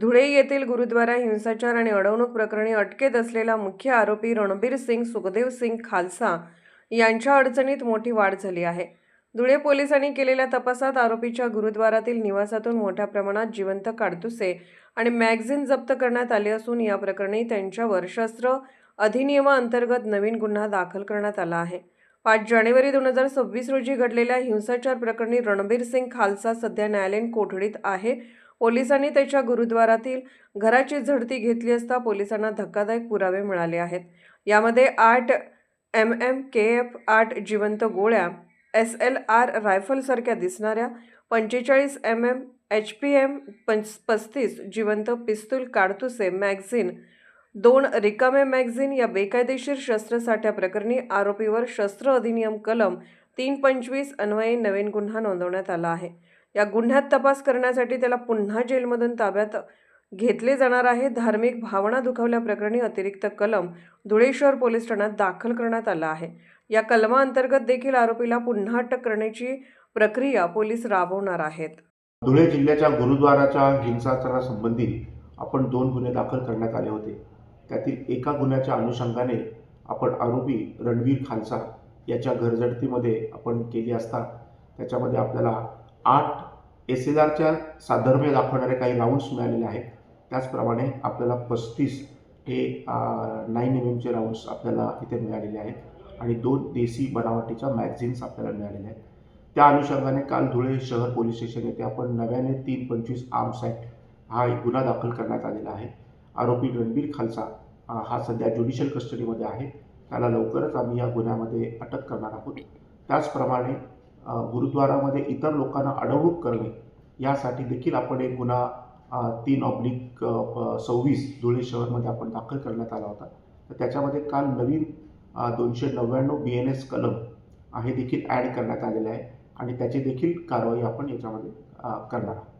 धुळे येथील गुरुद्वारा हिंसाचार आणि अडवणूक प्रकरणी अटकेत असलेला मुख्य आरोपी रणबीर सिंग सुखदेव सिंग खालसा यांच्या अडचणीत मोठी वाढ झाली आहे। धुळे पोलिसांनी केलेल्या तपासात आरोपीच्या गुरुद्वारातील निवासातून मोठ्या प्रमाणात जिवंत काडतुसे आणि मॅगझिन जप्त करण्यात आले असून या प्रकरणी त्यांच्यावर शस्त्र अधिनियमाअंतर्गत नवीन गुन्हा दाखल करण्यात आला आहे। 5 जानेवारी 2026 रोजी घडलेल्या हिंसाचार प्रकरणी रणबीर सिंग खालसा सध्या न्यायालयीन कोठडीत आहे। पोलिसांनी त्याच्या गुरुद्वारातील घराची झडती घेतली असता पोलिसांना धक्कादायक पुरावे मिळाले आहेत। यामध्ये 8 mm KF 8 जिवंत गोळ्या, SLR रायफलसारख्या दिसणाऱ्या 45 mm HPM 35 जिवंत पिस्तूल काडतुसे, मॅगझिन, 2 रिकामे मॅगझिन या बेकायदेशीर शस्त्रसाठ्या प्रकरणी आरोपीवर शस्त्र अधिनियम कलम 325 अन्वये नवीन गुन्हा नोंदवण्यात आला आहे। या गुन्ह्यात तपास करण्यासाठी त्याला पुन्हा जेलमधून ताब्यात घेतले जाणार आहे। धार्मिक भावना दुखावल्या प्रकरणी अतिरिक्त कलम धुळे शहर पोलीस ठाण्यात दाखल करण्यात आला आहे। या कलमाअंतर्गत देखील आरोपीला पुन्हा अटक करण्याची प्रक्रिया पोलीस राबवणार आहेत। धुळे जिल्ह्याच्या गुरुद्वाराच्या हिंसाचारासंबंधी आपण 2 गुन्हे दाखल करण्यात आले होते। त्यातील एका गुन्ह्याच्या अनुषंगाने आपण आरोपी रणबीर खालसा याच्या घरझडतीमध्ये आपण केली असता त्याच्यामध्ये आपल्याला 8 SLRच्या साधर्म्य दाखवणारे काही राऊंड्स मिळालेले आहेत। त्याचप्रमाणे आपल्याला 35 हे 9 mmचे राऊंड्स आपल्याला इथे मिळालेले आहेत आणि 2 देसी बनावटीच्या मॅगझिन्स आपल्याला मिळालेल्या आहेत। त्या अनुषंगाने काल धुळे शहर पोलीस स्टेशन येथे आपण नव्याने 325 आर्म्स ॲक्ट हा एक गुन्हा दाखल करण्यात आलेला आहे। आरोपी रणबीर खालसा हा सध्या ज्युडिशियल कस्टडीमध्ये आहे। त्याला लवकरच आम्ही या गुन्ह्यामध्ये अटक करणार आहोत। त्याचप्रमाणे गुरुद्वारामध्ये इतर लोकांना अडवणूक करणे यासाठी देखील आपण एक गुन्हा 3/26 धुळे शहरमध्ये आपण दाखल करण्यात आला होता। तर त्याच्यामध्ये काल नवीन 299 BNS कलम हे देखील ॲड करण्यात आलेले आहे आणि त्याची देखील कारवाई आपण याच्यामध्ये करणार आहोत।